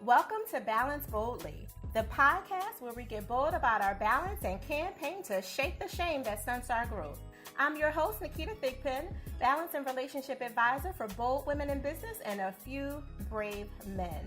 Welcome to Balance Boldly, the podcast where we get bold about our balance and campaign to shake the shame that stunts our growth. I'm your host, Naketa, Thigpen, balance and relationship advisor for bold women in business and a few brave men.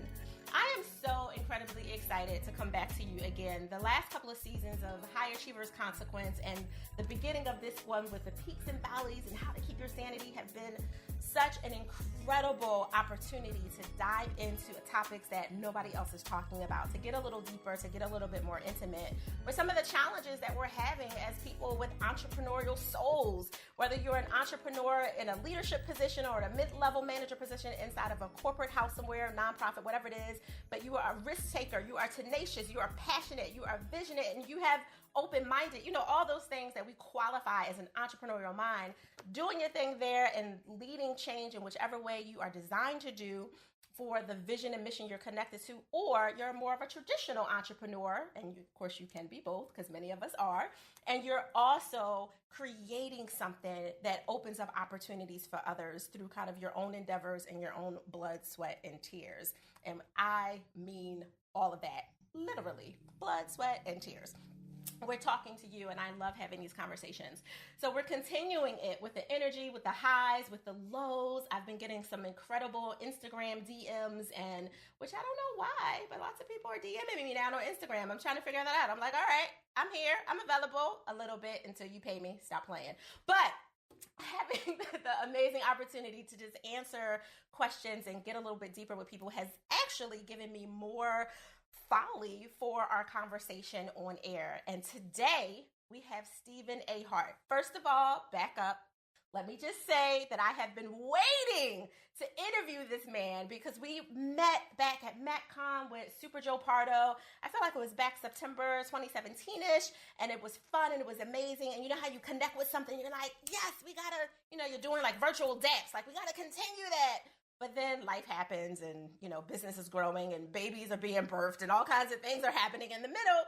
I am so incredibly excited to come back to you again. The last couple of seasons of High Achievers Consequence and the beginning of this one with the peaks and valleys and how to keep your sanity have been such an incredible opportunity to dive into topics that nobody else is talking about, to get a little deeper, to get a little bit more intimate with some of the challenges that we're having as people with entrepreneurial souls, whether you're an entrepreneur in a leadership position or a mid-level manager position inside of a corporate house somewhere, nonprofit, whatever it is, but you are a risk taker, you are tenacious, you are passionate, you are visionate, and you have open-minded, all those things that we qualify as an entrepreneurial mind, doing your thing there and leading change in whichever way you are designed to do for the vision and mission you're connected to, or you're more of a traditional entrepreneur, and of course you can be both because many of us are, and you're also creating something that opens up opportunities for others through kind of your own endeavors and your own blood, sweat, and tears. And I mean all of that, literally, blood, sweat, and tears. We're talking to you, and I love having these conversations. So we're continuing it with the energy, with the highs, with the lows. I've been getting some incredible Instagram DMs, and which I don't know why, but lots of people are DMing me now on Instagram. I'm trying to figure that out. I'm like, all right, I'm here. I'm available a little bit until you pay me. Stop playing. But having the amazing opportunity to just answer questions and get a little bit deeper with people has actually given me more folly for our conversation on air. And today we have Stephen A. Hart. First of all, back up. Let me just say that I have been waiting to interview this man because we met back at MacCon with Super Joe Pardo. I feel like it was back September 2017-ish, and it was fun and it was amazing. And you know how you connect with something, you're like, yes, we gotta, you're doing like virtual decks, like we gotta continue that. But then life happens and, business is growing and babies are being birthed and all kinds of things are happening in the middle,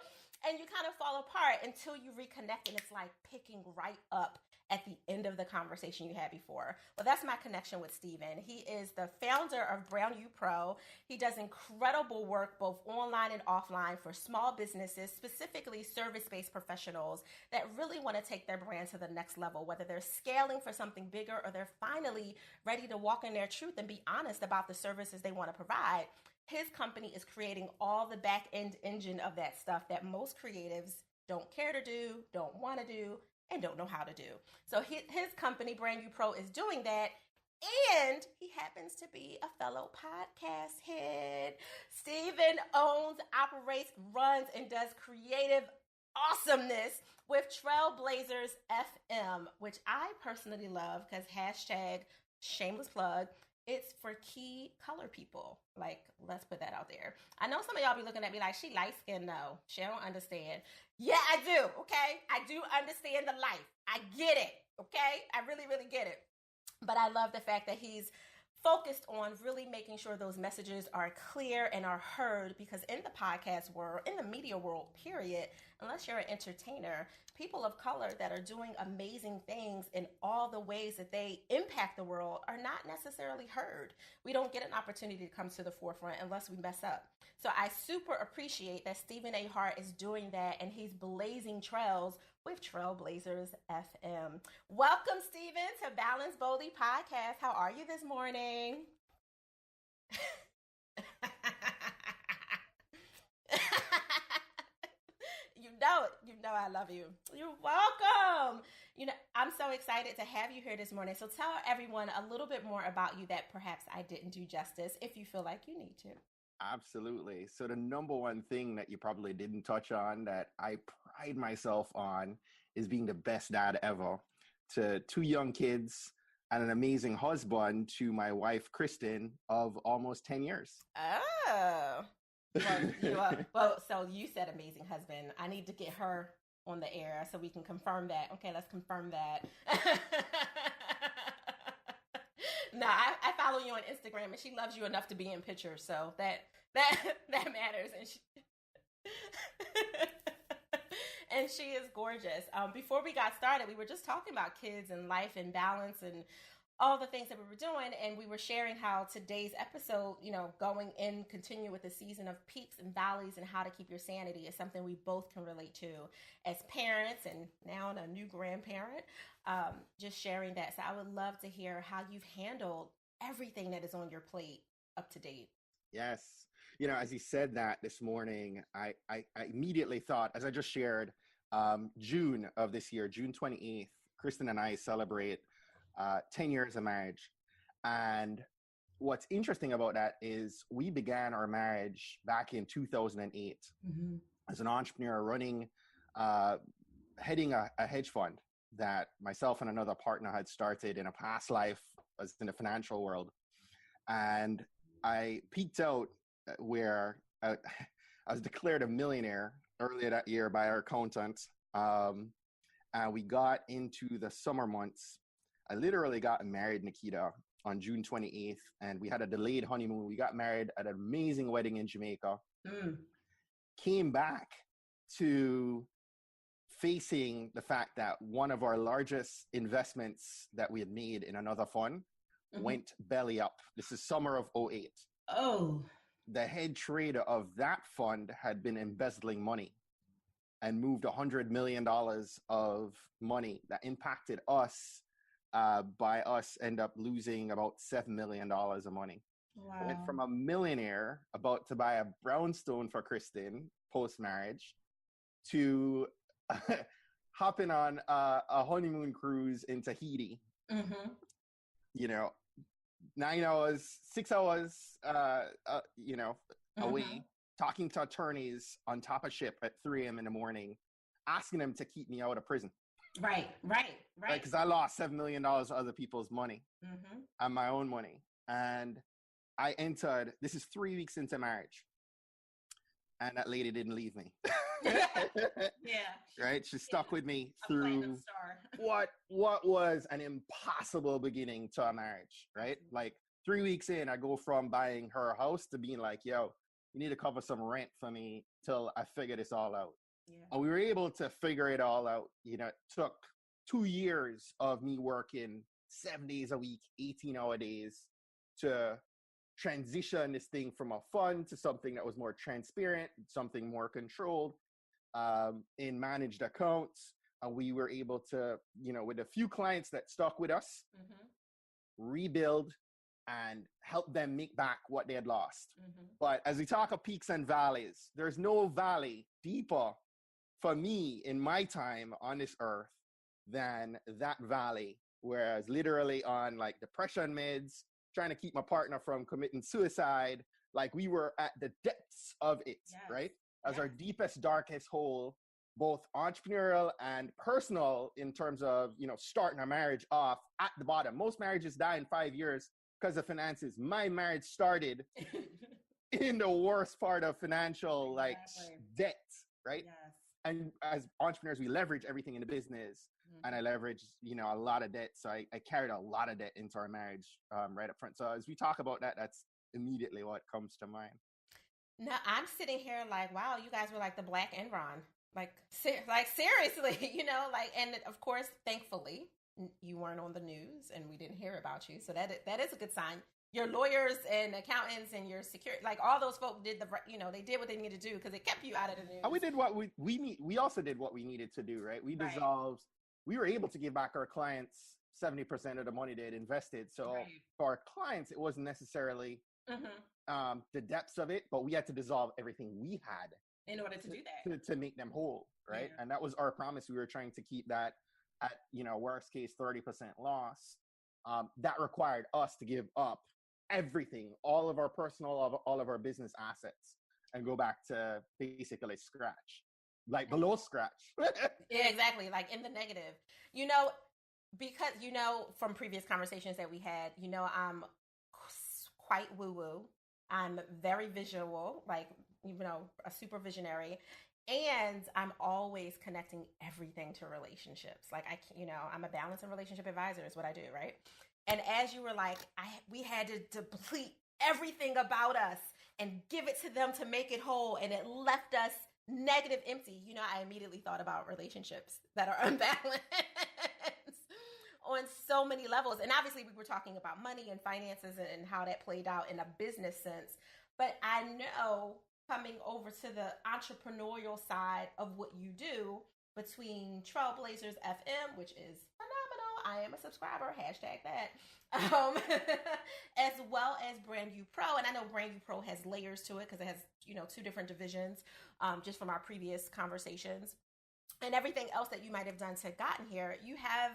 and you kind of fall apart until you reconnect, and it's like picking right up at the end of the conversation you had before. Well, that's my connection with Stephen. He is the founder of Brown U Pro. He does incredible work both online and offline for small businesses, specifically service-based professionals that really want to take their brand to the next level, whether they're scaling for something bigger or they're finally ready to walk in their truth and be honest about the services they want to provide. His company is creating all the back end engine of that stuff that most creatives don't care to do, don't want to do, and don't know how to do. So his company, Brand U Pro, is doing that. And he happens to be a fellow podcast head. Stephen owns, operates, runs, and does creative awesomeness with Trailblazers FM, which I personally love because hashtag shameless plug. It's for key color people. Like, let's put that out there. I know some of y'all be looking at me like, she light skinned. No, she don't understand. Yeah, I do. Okay. I do understand the life. I get it. Okay. I really, really get it. But I love the fact that he's focused on really making sure those messages are clear and are heard, because in the podcast world, in the media world, period, unless you're an entertainer, people of color that are doing amazing things in all the ways that they impact the world are not necessarily heard. We don't get an opportunity to come to the forefront unless we mess up. So I super appreciate that Stephen A. Hart is doing that, and he's blazing trails with Trailblazers FM. Welcome, Stephen, to Balance Boldly Podcast. How are you this morning? You know I love you. You're welcome. I'm so excited to have you here this morning. So tell everyone a little bit more about you that perhaps I didn't do justice, if you feel like you need to. Absolutely. So the number one thing that you probably didn't touch on that I pride myself on is being the best dad ever to two young kids and an amazing husband to my wife, Kristen, of almost 10 years. Oh. So you said amazing husband. I need to get her on the air so we can confirm that. Okay, let's confirm that. No, I follow you on Instagram, and she loves you enough to be in pictures, so that matters. And she is gorgeous. Before we got started, we were just talking about kids and life and balance and all the things that we were doing, and we were sharing how today's episode, going in, continue with the season of peaks and valleys and how to keep your sanity is something we both can relate to as parents and now a new grandparent, just sharing that. So I would love to hear how you've handled everything that is on your plate up to date. Yes. As you said that this morning, I immediately thought, as I just shared, June of this year, June 28th, Kristen and I celebrate 10 years of marriage. And what's interesting about that is we began our marriage back in 2008 as an entrepreneur heading a hedge fund that myself and another partner had started in a past life as in the financial world. And I peaked out where I was declared a millionaire earlier that year by our accountant. And we got into the summer months. I literally got married, Naketa, on June 28th, and we had a delayed honeymoon. We got married at an amazing wedding in Jamaica. Came back to facing the fact that one of our largest investments that we had made in another fund went belly up. This is summer of 2008. Oh. The head trader of that fund had been embezzling money and moved $100 million of money that impacted us. By us end up losing about $7 million of money. Wow. I went from a millionaire about to buy a brownstone for Kristen post-marriage to hopping on a honeymoon cruise in Tahiti. 9 hours, 6 hours, away, talking to attorneys on top of ship at 3 a.m. in the morning, asking them to keep me out of prison. Right. Because I lost $7 million of other people's money and my own money. And I entered, this is 3 weeks into marriage. And that lady didn't leave me. Right? She stuck with me through what was an impossible beginning to a marriage, right? Like 3 weeks in, I go from buying her house to being like, yo, you need to cover some rent for me till I figure this all out. Yeah. And we were able to figure it all out. It took 2 years of me working 7 days a week, 18-hour days to transition this thing from a fund to something that was more transparent, something more controlled, in managed accounts. And we were able to, with a few clients that stuck with us, rebuild and help them make back what they had lost. But as we talk of peaks and valleys, there's no valley deeper for me in my time on this earth than that valley, whereas literally on like depression meds, trying to keep my partner from committing suicide, like we were at the depths of it, right? As our deepest, darkest hole, both entrepreneurial and personal in terms of, starting a marriage off at the bottom. Most marriages die in 5 years because of finances. My marriage started in the worst part of financial debt, right? Yes. And as entrepreneurs, we leverage everything in the business. And I leveraged, a lot of debt. So I carried a lot of debt into our marriage right up front. So as we talk about that, that's immediately what comes to mind. Now I'm sitting here like, wow, you guys were like the Black Enron. Like seriously, and of course, thankfully, you weren't on the news and we didn't hear about you. So that is a good sign. Your lawyers and accountants and your security, like all those folks did they did what they needed to do because it kept you out of the news. And we did what we need. We also did what we needed to do, right? We were able to give back our clients 70% of the money they had invested. So for our clients, it wasn't necessarily the depths of it, but we had to dissolve everything we had in order to do that to make them whole, right? And that was our promise. We were trying to keep that at worst case 30% loss. That required us to give up everything, all of our personal, all of our business assets, and go back to basically scratch, like below scratch. Yeah, exactly, like in the negative. Because from previous conversations that we had, I'm quite woo-woo. I'm very visual, like a super visionary, and I'm always connecting everything to relationships. Like I'm a balance and relationship advisor is what I do, right? And as you were like, we had to deplete everything about us and give it to them to make it whole, and it left us negative, empty. I immediately thought about relationships that are unbalanced on so many levels. And obviously we were talking about money and finances and how that played out in a business sense. But I know coming over to the entrepreneurial side of what you do between Trailblazers FM, which is phenomenal. I am a subscriber, hashtag that. As well as Brand You Pro. And I know Brand You Pro has layers to it because it has, two different divisions, just from our previous conversations. And everything else that you might have done to gotten here, you have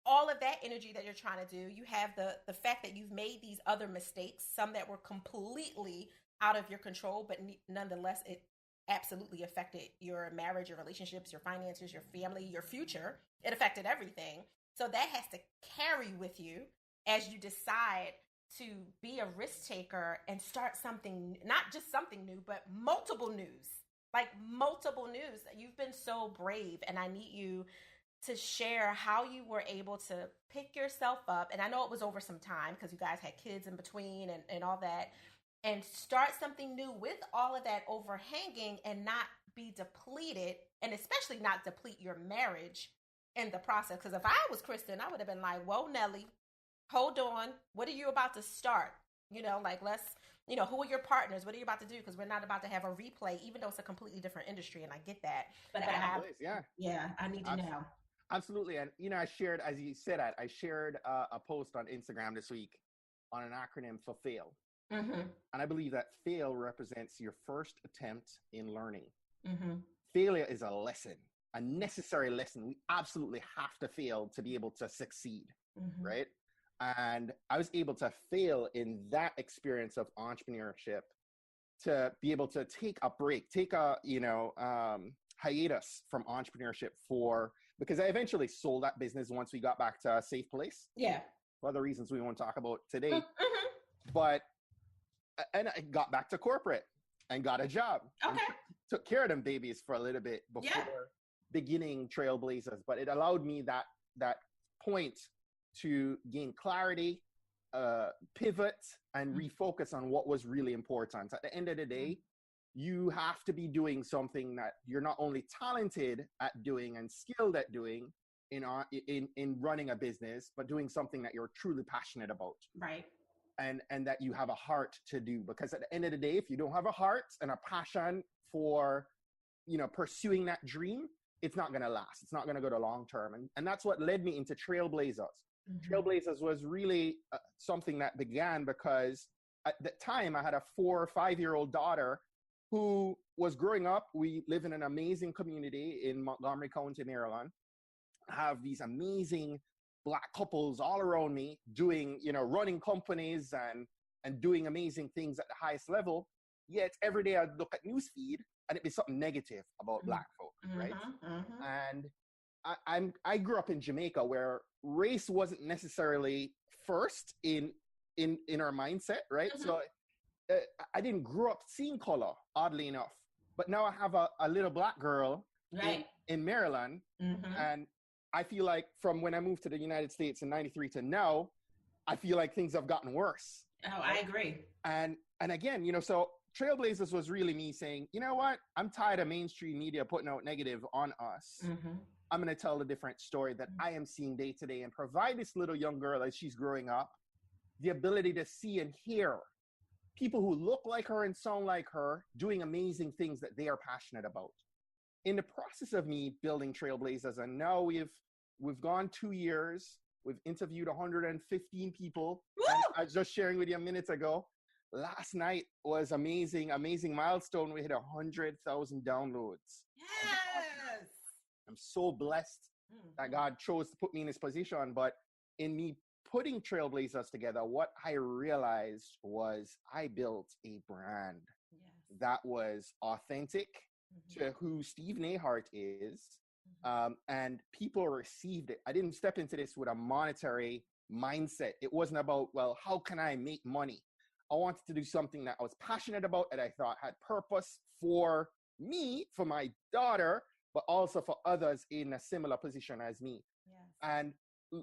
all of that energy that you're trying to do. You have the fact that you've made these other mistakes, some that were completely out of your control, but nonetheless, it absolutely affected your marriage, your relationships, your finances, your family, your future. It affected everything. So that has to carry with you as you decide to be a risk taker and start something, not just something new, but multiple news. Like multiple news. You've been so brave, and I need you to share how you were able to pick yourself up. And I know it was over some time because you guys had kids in between and all that, and start something new with all of that overhanging and not be depleted, and especially not deplete your marriage in the process. Because if I was Kristen, I would have been like, whoa, Nelly, hold on. What are you about to start? Let's, who are your partners? What are you about to do? Because we're not about to have a replay, even though it's a completely different industry, and I get that. But I need to know. Absolutely. And, I shared, as you said, I shared a post on Instagram this week on an acronym for FAIL. Mm-hmm. And I believe that FAIL represents your first attempt in learning. Mm-hmm. Failure is a lesson, a necessary lesson. We absolutely have to fail to be able to succeed, right? And I was able to fail in that experience of entrepreneurship to be able to take a break, take a, hiatus from entrepreneurship because I eventually sold that business once we got back to a safe place. Yeah. For other reasons we won't talk about today. But, and I got back to corporate and got a job. Okay. Took care of them babies for a little bit before beginning Trailblazers. But it allowed me that point to gain clarity, pivot, and refocus on what was really important. At the end of the day, you have to be doing something that you're not only talented at doing and skilled at doing in running a business, but doing something that you're truly passionate about. Right. And that you have a heart to do. Because at the end of the day, if you don't have a heart and a passion for, pursuing that dream, it's not going to last. It's not going to go to long term. And that's what led me into Trailblazers. Mm-hmm. Trailblazers was really something that began because at the time I had a 4 or 5-year-old daughter who was growing up. We live in an amazing community in Montgomery County, Maryland. I have these amazing Black couples all around me doing, running companies and doing amazing things at the highest level. Yet every day I'd look at newsfeed and it'd be something negative about Black folk, right? And I grew up in Jamaica, where race wasn't necessarily first in our mindset, right? So I didn't grow up seeing color, oddly enough. But now I have a little Black girl in Maryland, and I feel like from when I moved to the United States in '93 to now, I feel like things have gotten worse. Oh, I agree. And again, so Trailblazers was really me saying, you know what? I'm tired of mainstream media putting out negative on us. I'm going to tell a different story that I am seeing day to day and provide this little young girl as she's growing up the ability to see and hear people who look like her and sound like her doing amazing things that they are passionate about. In the process of me building Trailblazers, and now we've gone 2 years, we've interviewed 115 people. And I was just sharing with you a minute ago, last night was amazing milestone. We hit 100,000 downloads. Yes. I'm so blessed that God chose to put me in this position. But in me putting Trailblazers together, what I realized was I built a brand that was authentic to who Stephen Hart is. And people received it. I didn't step into this with a monetary mindset. It wasn't about, well, how can I make money? I wanted to do something that I was passionate about, that I thought had purpose for me, for my daughter, but also for others in a similar position as me. And,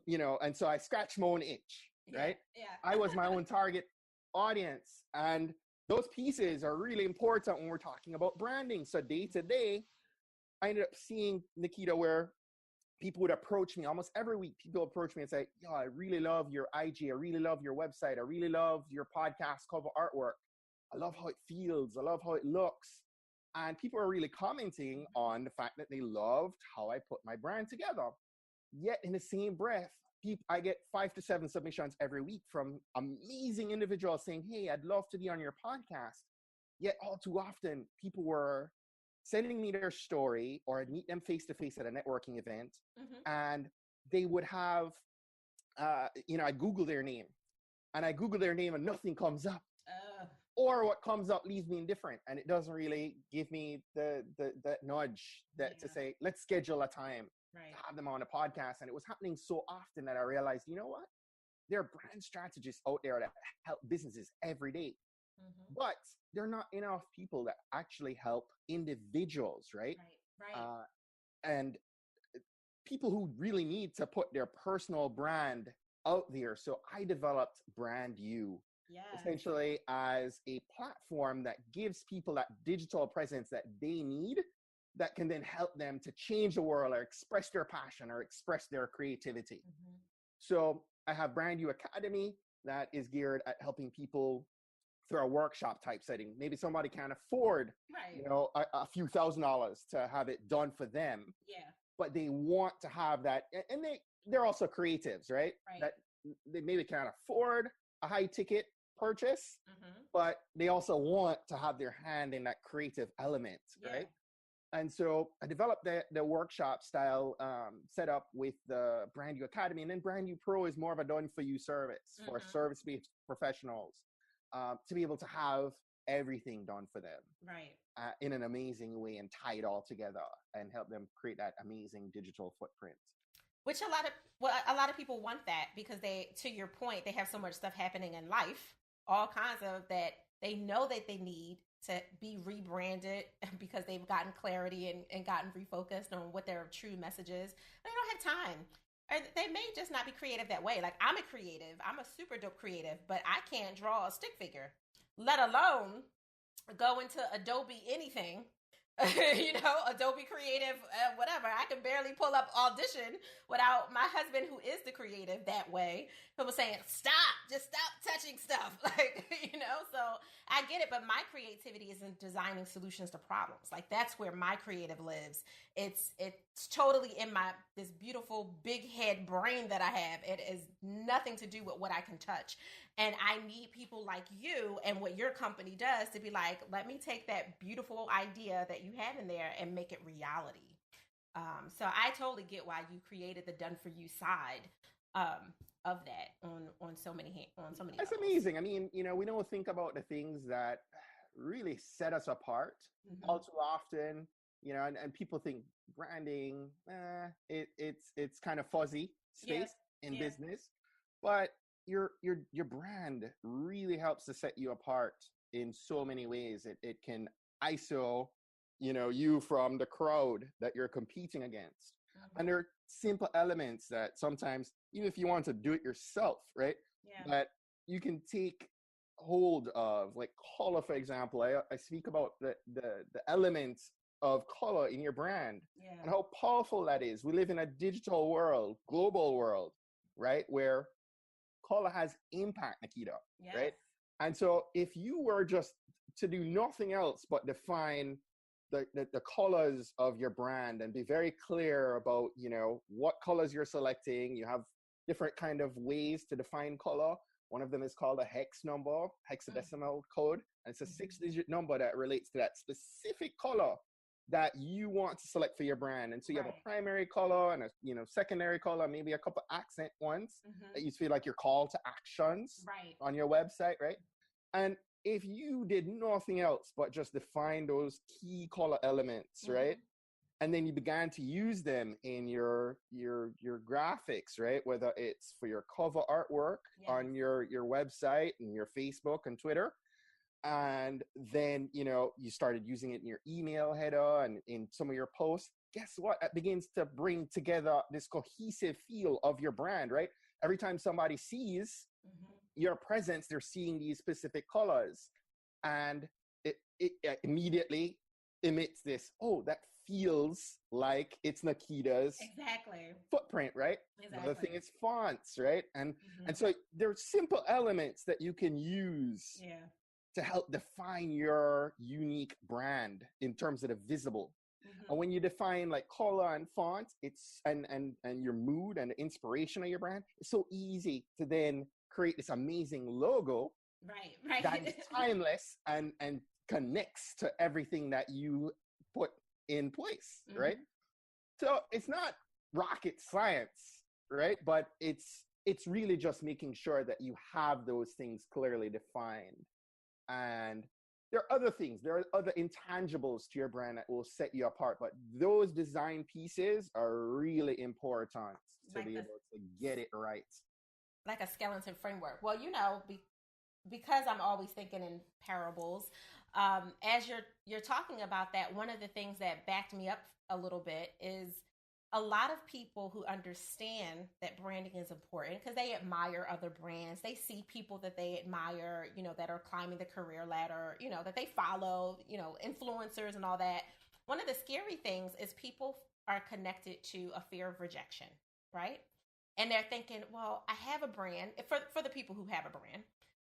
and so I scratched my own itch, right? I was my own target audience. And those pieces are really important when we're talking about branding. So day to day, I ended up seeing, Naketa, where people would approach me almost every week. People approach me and say, yo, I really love your IG. I really love your website. I really love your podcast cover artwork. I love how it feels. I love how it looks. And people are really commenting on the fact that they loved how I put my brand together. Yet in the same breath, I get 5 to 7 submissions every week from amazing individuals saying, hey, I'd love to be on your podcast. Yet all too often, people were sending me their story, or I'd meet them face to face at a networking event, and they would have, I Google their name, and nothing comes up. Or what comes up leaves me indifferent, and it doesn't really give me the nudge to say, let's schedule a time to have them on a podcast. And it was happening so often that I realized, you know what? There are brand strategists out there that help businesses every day. But there are not enough people that actually help individuals, right? And people who really need to put their personal brand out there. So I developed Brand You, essentially as a platform that gives people that digital presence that they need, that can then help them to change the world or express their passion or express their creativity. So I have Brand You Academy that is geared at helping people through a workshop type setting. Maybe somebody can't afford, a few $1,000s to have it done for them. But they want to have that, and they're also creatives, right? That they maybe can't afford a high ticket purchase, but they also want to have their hand in that creative element, right? And so I developed the workshop style setup with the Brand You Academy, and then Brand You Pro is more of a done-for-you service for service-based professionals to be able to have everything done for them in an amazing way and tie it all together and help them create that amazing digital footprint. Which a lot of people want that, because to your point, they have so much stuff happening in life, all kinds of that they know that they need to be rebranded because they've gotten clarity and gotten refocused on what their true message is. They don't have time. Or they may just not be creative that way. Like, I'm a creative. I'm a super dope creative, but I can't draw a stick figure, let alone go into Adobe anything. Adobe Creative, whatever. I can barely pull up Audition without my husband, who is the creative that way, people saying, just stop touching stuff. So I get it, but my creativity is in designing solutions to problems. Like, that's where my creative lives. It's totally in this beautiful big head brain that I have. It is nothing to do with what I can touch. And I need people like you and what your company does to be like, let me take that beautiful idea that you have in there and make it reality. So I totally get why you created the done for you side of that on so many That's levels. amazing. I mean, we don't think about the things that really set us apart all too often. And people think branding, it's kind of fuzzy space in business, but your brand really helps to set you apart in so many ways. It can ISO, you from the crowd that you're competing against. And there are simple elements that sometimes, even if you want to do it yourself, right? That you can take hold of, like color, for example. I speak about the elements of color in your brand and how powerful that is. We live in a digital world, global world, right? Where color has impact, Naketa, right? And so if you were just to do nothing else but define the colors of your brand and be very clear about, what colors you're selecting. You have different kind of ways to define color. One of them is called a hex number, hexadecimal code. And it's a 6-digit number that relates to that specific color that you want to select for your brand. And so you have a primary color and a secondary color, maybe a couple accent ones that you feel like your call to actions on your website, right? And if you did nothing else but just define those key color elements, right? And then you began to use them in your graphics, right? Whether it's for your cover artwork on your website and your Facebook and Twitter. And then, you started using it in your email header and in some of your posts. Guess what? It begins to bring together this cohesive feel of your brand, right? Every time somebody sees your presence, they're seeing these specific colors. And it immediately emits this, oh, that feels like it's Naketa's Exactly. footprint, right? Exactly. Another thing is fonts, right? And Mm-hmm. and so there are simple elements that you can use Yeah. to help define your unique brand in terms of the visible. Mm-hmm. And when you define like color and font, it's and your mood and the inspiration of your brand, it's so easy to then create this amazing logo Right. that is timeless and connects to everything that you put in place, Mm-hmm. right? So it's not rocket science, right? But it's really just making sure that you have those things clearly defined. And there are other things, there are other intangibles to your brand that will set you apart, but those design pieces are really important to be able to get it right. Like a skeleton framework. Well, because I'm always thinking in parables, as you're talking about that, one of the things that backed me up a little bit is a lot of people who understand that branding is important because they admire other brands. They see people that they admire, that are climbing the career ladder, that they follow, influencers and all that. One of the scary things is people are connected to a fear of rejection, right? And they're thinking, well, I have a brand. For the people who have a brand,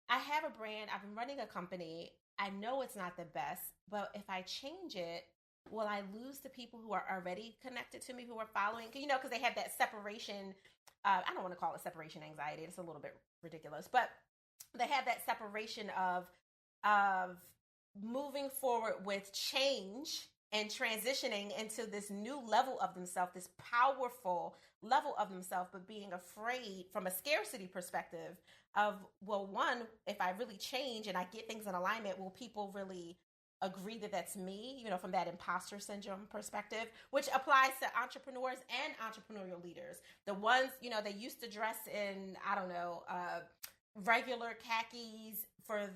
I have a brand. I've been running a company. I know it's not the best, but if I change it, will I lose the people who are already connected to me, who are following? Because they have that separation. I don't want to call it separation anxiety. It's a little bit ridiculous, but they have that separation of moving forward with change and transitioning into this new level of themselves, this powerful level of themselves, but being afraid from a scarcity perspective of, well, one, if I really change and I get things in alignment, will people really agree that that's me, from that imposter syndrome perspective, which applies to entrepreneurs and entrepreneurial leaders. The ones, they used to dress in, I don't know, regular khakis for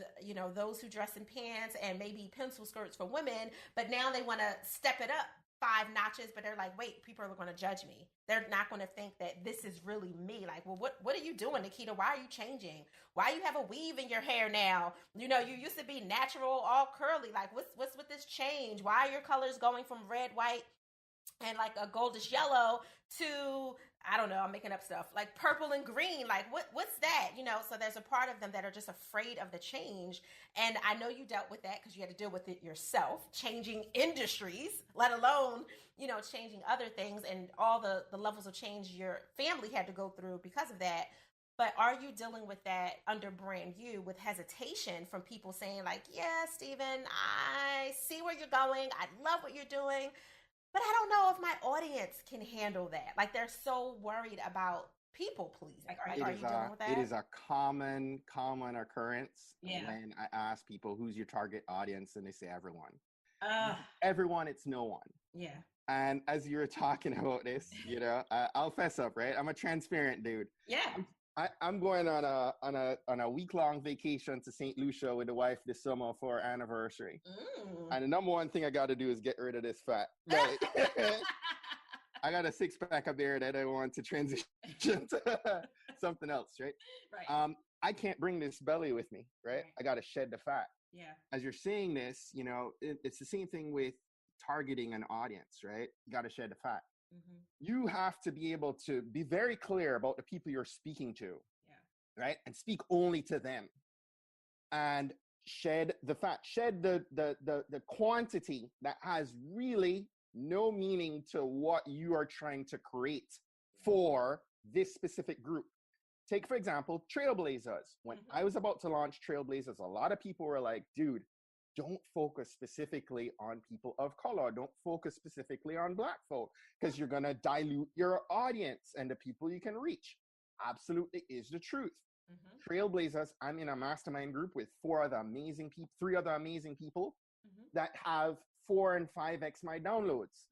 those who dress in pants and maybe pencil skirts for women, but now they want to step it up 5 notches, but they're like, wait, people are going to judge me. They're not going to think that this is really me. Like, well, what are you doing, Naketa? Why are you changing? Why you have a weave in your hair now? You used to be natural, all curly. Like, what's with this change? Why are your colors going from red, white, and like a goldish yellow to, I don't know, I'm making up stuff, like purple and green? Like, what's that? So there's a part of them that are just afraid of the change. And I know you dealt with that because you had to deal with it yourself, changing industries, let alone, changing other things and all the levels of change your family had to go through because of that. But are you dealing with that under brand you with hesitation from people saying like, yeah, Stephen, I see where you're going. I love what you're doing, but I don't know if my audience can handle that. Like, they're so worried about people pleasing. Like, are you dealing with that? It is a common occurrence. Yeah. When I ask people, who's your target audience? And they say everyone. Everyone, it's no one. Yeah. And as you were talking about this, I'll fess up, right? I'm a transparent dude. Yeah. I'm going on a week-long vacation to St. Lucia with the wife this summer for our anniversary. And the number one thing I got to do is get rid of this fat. Right? I got a 6-pack of beer that I want to transition to something else, right? Right. I can't bring this belly with me, right? I got to shed the fat. Yeah. As you're saying this, it's the same thing with targeting an audience, right? You got to shed the fat. Mm-hmm. You have to be able to be very clear about the people you're speaking to, right? And speak only to them. And shed the fat, shed the quantity that has really no meaning to what you are trying to create for this specific group. Take, for example, Trailblazers. When I was about to launch Trailblazers, a lot of people were like, dude, don't focus specifically on people of color. Don't focus specifically on Black folk because you're going to dilute your audience and the people you can reach. Absolutely is the truth. Trailblazers, I'm in a mastermind group with 3 other amazing people that have 4 and 5x my downloads.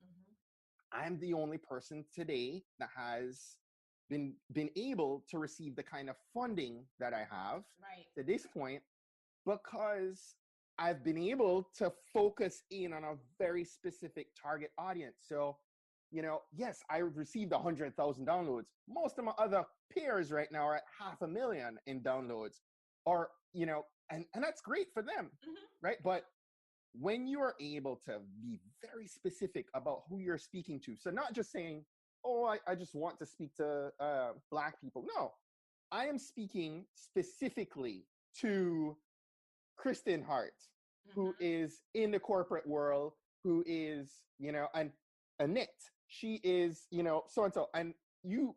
I'm the only person today that has been able to receive the kind of funding that I have to this point because I've been able to focus in on a very specific target audience. So, yes, I received 100,000 downloads. Most of my other peers right now are at 500,000 in downloads, or, and that's great for them, right? But when you are able to be very specific about who you're speaking to, so not just saying, oh, I just want to speak to Black people. No, I am speaking specifically to Kristen Hart, who is in the corporate world, who is, and Annette, she is, so and so. And you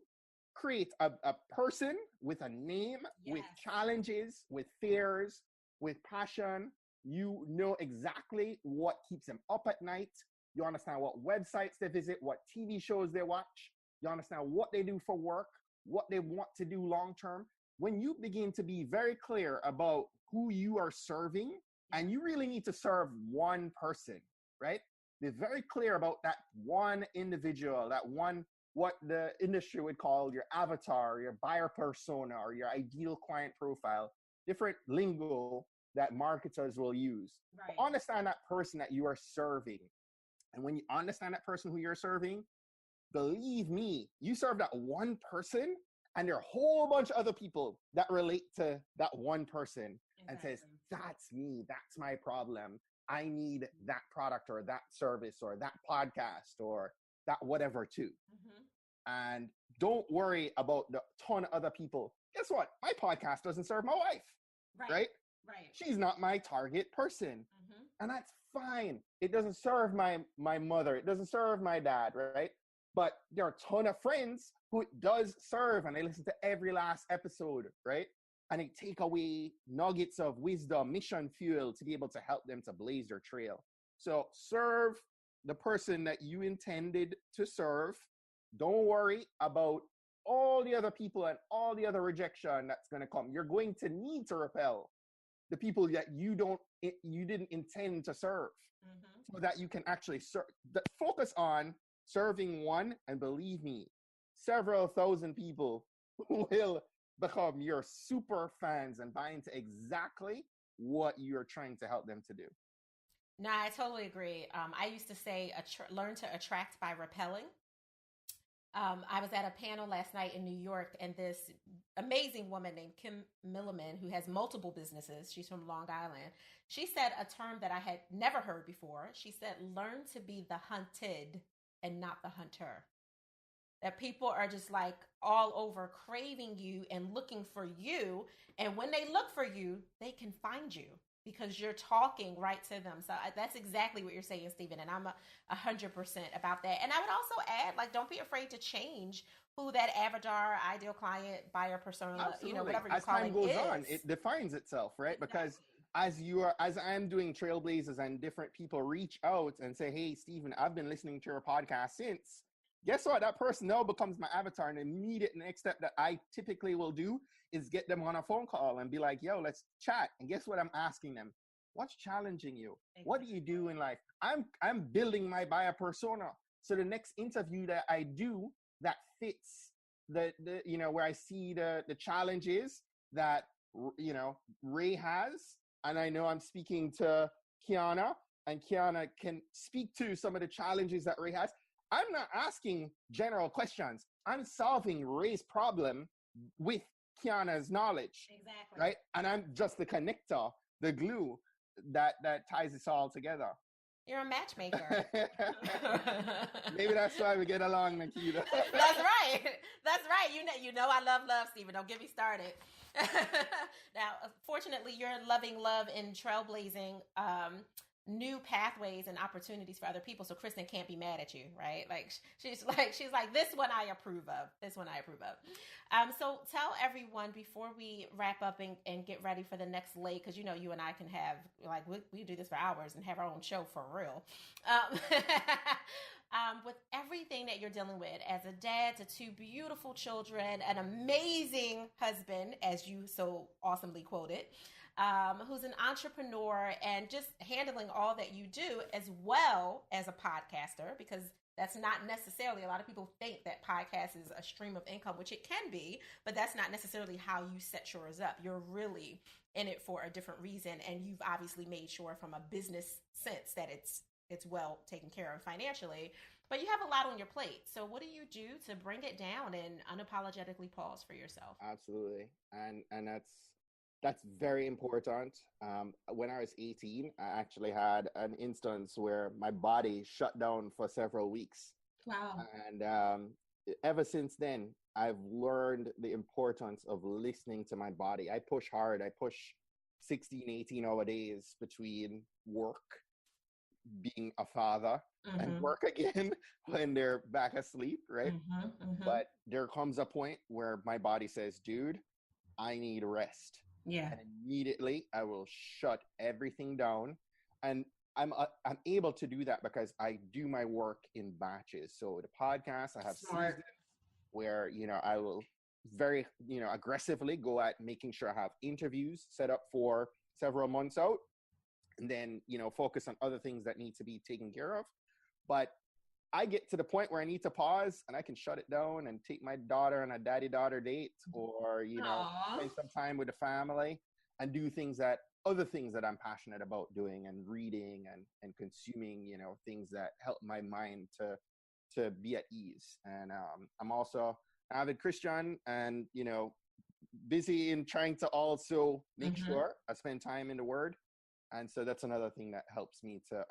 create a person with a name, with challenges, with fears, with passion. You know exactly what keeps them up at night. You understand what websites they visit, what TV shows they watch. You understand what they do for work, what they want to do long term. When you begin to be very clear about who you are serving, and you really need to serve one person, right? Be very clear about that one individual, that one, what the industry would call your avatar, your buyer persona, or your ideal client profile, different lingo that marketers will use. Right. But understand that person that you are serving. And when you understand that person who you're serving, believe me, you serve that one person, and there are a whole bunch of other people that relate to that one person and says, that's me, that's my problem. I need that product or that service or that podcast or that whatever too. And don't worry about the ton of other people. Guess what? My podcast doesn't serve my wife, right? She's not my target person. And that's fine. It doesn't serve my mother. It doesn't serve my dad, right? But there are a ton of friends who it does serve, and they listen to every last episode, right? And they take away nuggets of wisdom, mission fuel to be able to help them to blaze their trail. So serve the person that you intended to serve. Don't worry about all the other people and all the other rejection that's going to come. You're going to need to repel the people that you didn't intend to serve, so that you can actually serve. Focus on serving one, and believe me, several thousand people will become your super fans and buy into exactly what you're trying to help them to do. No, I totally agree. I used to say, learn to attract by repelling. I was at a panel last night in New York, and this amazing woman named Kim Milliman, who has multiple businesses, she's from Long Island, she said a term that I had never heard before. She said, learn to be the hunted and not the hunter. That people are just like all over craving you and looking for you. And when they look for you, they can find you because you're talking right to them. So that's exactly what you're saying, Stephen. And I'm 100% about that. And I would also add, like, don't be afraid to change who that avatar, ideal client, buyer persona, Absolutely. Whatever you're as calling time goes is. on, it defines itself, right? Because as I'm doing Trailblazers and different people reach out and say, hey, Stephen, I've been listening to your podcast since. Guess what? That person now becomes my avatar. And the immediate next step that I typically will do is get them on a phone call and be like, yo, let's chat. And guess what I'm asking them? What's challenging you? What do you do in life? I'm building my buyer persona. So the next interview that I do that fits the where I see the challenges that, Ray has. And I know I'm speaking to Kiana, and Kiana can speak to some of the challenges that Ray has. I'm not asking general questions. I'm solving Ray's problem with Kiana's knowledge. Exactly. Right? And I'm just the connector, the glue that ties this all together. You're a matchmaker. Maybe that's why we get along, Naketa. That's right. That's right. You know I love Stephen. Don't get me started. Now, fortunately, you're loving love and trailblazing new pathways and opportunities for other people. So Kristen can't be mad at you, right? Like she's like, this one I approve of. This one I approve of. So tell everyone before we wrap up and get ready for the next leg, because you and I can have we do this for hours and have our own show for real. With everything that you're dealing with as a dad to two beautiful children, an amazing husband, as you so awesomely quoted, who's an entrepreneur and just handling all that you do, as well as a podcaster, because that's not necessarily, a lot of people think that podcast is a stream of income, which it can be, but that's not necessarily how you set yours up. You're really in it for a different reason. And you've obviously made sure from a business sense that it's well taken care of financially, but you have a lot on your plate. So what do you do to bring it down and unapologetically pause for yourself? Absolutely. And that's That's very important. When I was 18, I actually had an instance where my body shut down for several weeks. Wow. And ever since then, I've learned the importance of listening to my body. I push hard. I push 16, 18-hour days between work, being a father, and work again when they're back asleep, right? But there comes a point where my body says, dude, I need rest. Yeah. And immediately I will shut everything down. And I'm able to do that because I do my work in batches. So the podcast, I have Smart. seasons where, I will very, aggressively go at making sure I have interviews set up for several months out, and then, focus on other things that need to be taken care of. But I get to the point where I need to pause and I can shut it down and take my daughter on a daddy-daughter date, or, spend some time with the family and do other things that I'm passionate about doing, and reading and consuming, things that help my mind to be at ease. And I'm also an avid Christian, and, busy in trying to also make sure I spend time in the Word. And so that's another thing that helps me to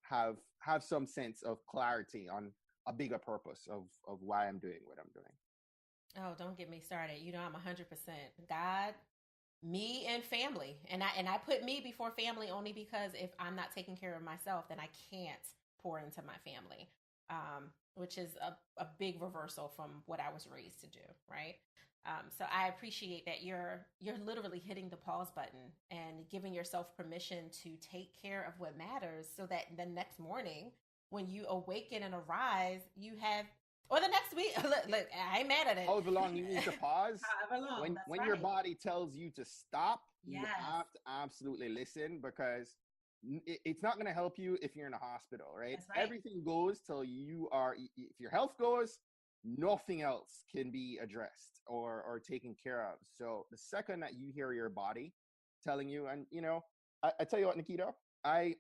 have some sense of clarity on a bigger purpose of why I'm doing what I'm doing. Oh, don't get me started. I'm 100% God, me, and family. And I put me before family only because if I'm not taking care of myself, then I can't pour into my family, which is a big reversal from what I was raised to do, right? So I appreciate that you're literally hitting the pause button and giving yourself permission to take care of what matters, so that the next morning when you awaken and arise, you have, or the next week, look, I ain't mad at it. However long you need to pause. However long, when your body tells you to stop, you have to absolutely listen, because it's not going to help you if you're in a hospital, right? That's right. Everything goes till if your health goes, nothing else can be addressed or taken care of. So the second that you hear your body telling you, and I tell you what, Naketa,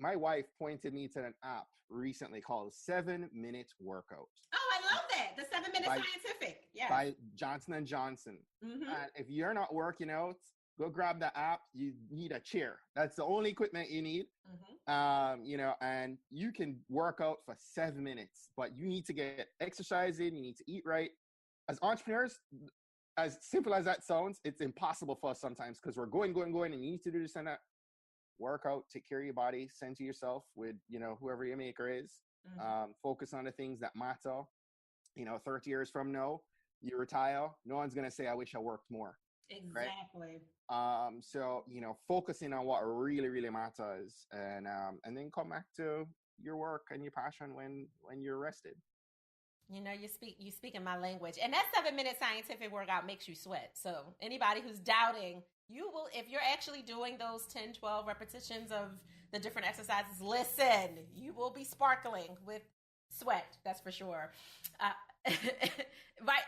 my wife pointed me to an app recently called 7-Minute Workout. Oh, I love that. The 7-Minute Scientific. Yeah. By Johnson & Johnson. And if you're not working out, go grab the app. You need a chair. That's the only equipment you need. And you can work out for 7 minutes, but you need to get exercise in. You need to eat right. As entrepreneurs, as simple as that sounds, it's impossible for us sometimes, because we're going, and you need to do this and that. Work out, take care of your body, center yourself with, whoever your maker is. Focus on the things that matter. 30 years from now, you retire, no one's going to say, I wish I worked more. Exactly. Right? So, focusing on what really, really matters, and then come back to your work and your passion when you're rested. You speak in my language, and that 7-minute scientific workout makes you sweat. So anybody who's doubting, you will, if you're actually doing those 10, 12 repetitions of the different exercises, listen, you will be sparkling with sweat. That's for sure. Right.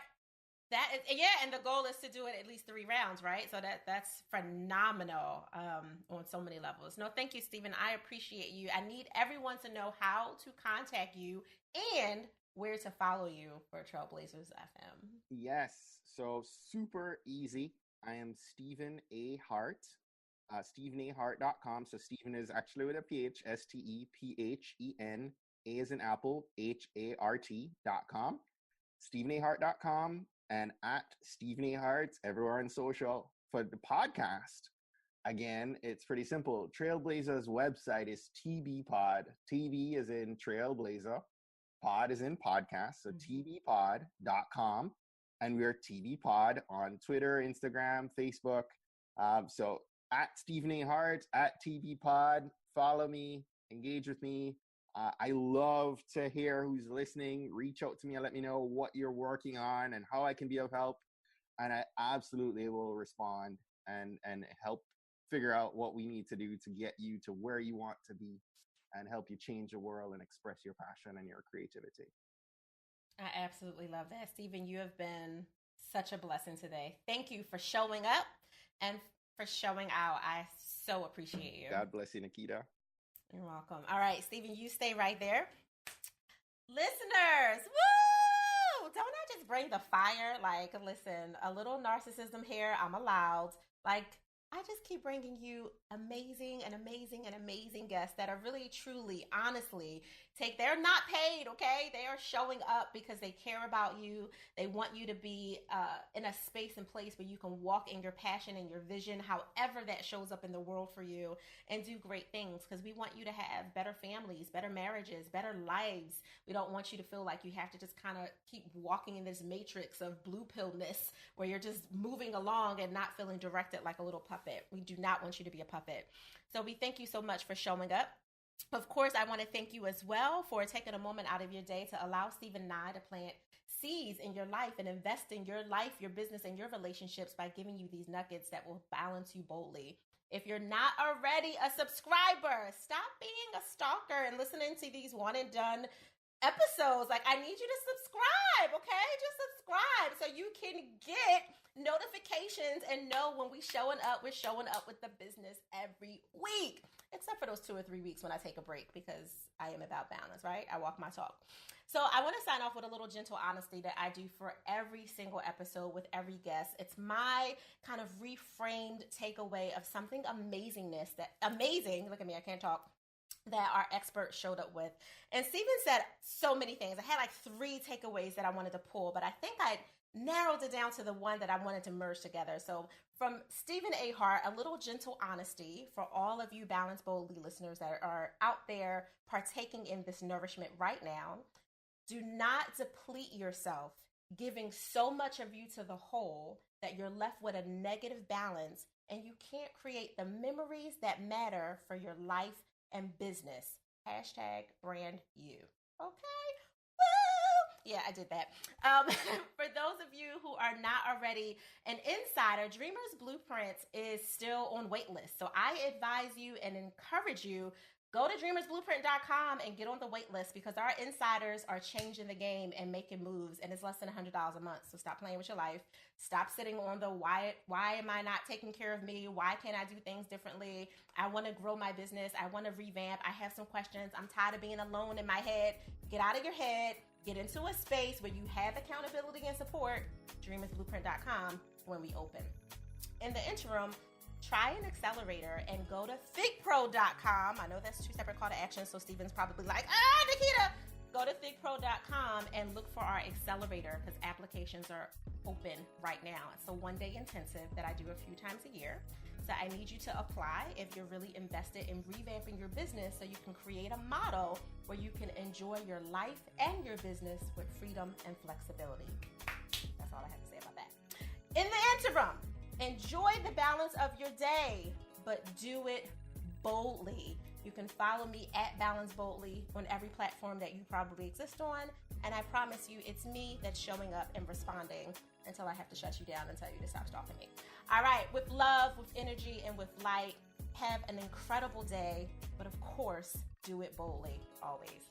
That is, yeah, and the goal is to do it at least 3 rounds, right? So that's phenomenal on so many levels. No, thank you, Stephen. I appreciate you. I need everyone to know how to contact you and where to follow you for Trailblazers FM. Yes, so super easy. I am Stephen A. Hart, StephenAHart.com. So Stephen is actually with a PH, STEPHEN, A as in Apple, HART.com. StephenAHart.com. And at Stephen A. Hart everywhere on social. For the podcast, again, it's pretty simple. Trailblazers' website is TB Pod. TB is in Trailblazer. Pod is in podcast. So tvpod.com. And we're TB Pod on Twitter, Instagram, Facebook. So at Stephen A. Hart, at TB Pod. Follow me, engage with me. I love to hear who's listening. Reach out to me and let me know what you're working on and how I can be of help. And I absolutely will respond and help figure out what we need to do to get you to where you want to be and help you change the world and express your passion and your creativity. I absolutely love that. Stephen, you have been such a blessing today. Thank you for showing up and for showing out. I so appreciate you. God bless you, Naketa. You're welcome. All right, Stephen, you stay right there. Listeners, woo! Don't I just bring the fire? Like, listen, a little narcissism here, I'm allowed. Like, I just keep bringing you amazing and amazing and amazing guests that are really, truly, honestly, they're not paid, okay? They are showing up because they care about you. They want you to be in a space and place where you can walk in your passion and your vision, however that shows up in the world for you, and do great things, because we want you to have better families, better marriages, better lives. We don't want you to feel like you have to just kind of keep walking in this matrix of blue pillness where you're just moving along and not feeling directed like a little puppet. We do not want you to be a puppet. So we thank you so much for showing up. Of course, I want to thank you as well for taking a moment out of your day to allow Stephen and I to plant seeds in your life and invest in your life, your business, and your relationships by giving you these nuggets that will balance you boldly. If you're not already a subscriber, stop being a stalker and listening to these one and done episodes. Like, I need you to subscribe, okay? Just subscribe so you can get notifications and know when we're showing up with the business every week, except for those 2 or 3 weeks when I take a break, because I am about balance, right? I walk my talk. So I want to sign off with a little gentle honesty that I do for every single episode with every guest. It's my kind of reframed takeaway of something amazing, look at me, I can't talk, that our expert showed up with. And Stephen said so many things. I had like 3 takeaways that I wanted to pull, but I think I narrowed it down to the one that I wanted to merge together. So from Stephen A. Hart, a little gentle honesty for all of you Balance Boldly listeners that are out there partaking in this nourishment right now. Do not deplete yourself, giving so much of you to the whole that you're left with a negative balance and you can't create the memories that matter for your life and business. #brand you. Okay? Woo! Yeah, I did that. For those of you who are not already an insider, Dreamers Blueprint is still on waitlist. So I advise you and encourage you, go to dreamersblueprint.com and get on the wait list, because our insiders are changing the game and making moves, and it's less than $100 a month. So stop playing with your life. Stop sitting on the why am I not taking care of me? Why can't I do things differently? I want to grow my business. I want to revamp. I have some questions. I'm tired of being alone in my head. Get out of your head. Get into a space where you have accountability and support. dreamersblueprint.com when we open. In the interim, try an accelerator and go to thigpro.com. I know that's 2 separate call to action, so Stephen's probably like, Naketa! Go to thigpro.com and look for our accelerator, because applications are open right now. It's a 1-day intensive that I do a few times a year. So I need you to apply if you're really invested in revamping your business so you can create a model where you can enjoy your life and your business with freedom and flexibility. That's all I have to say about that. In the interim, enjoy the balance of your day, but do it boldly. You can follow me at Balance Boldly on every platform that you probably exist on. And I promise you, it's me that's showing up and responding until I have to shut you down and tell you to stop stalking me. All right, with love, with energy, and with light, have an incredible day. But of course, do it boldly, always.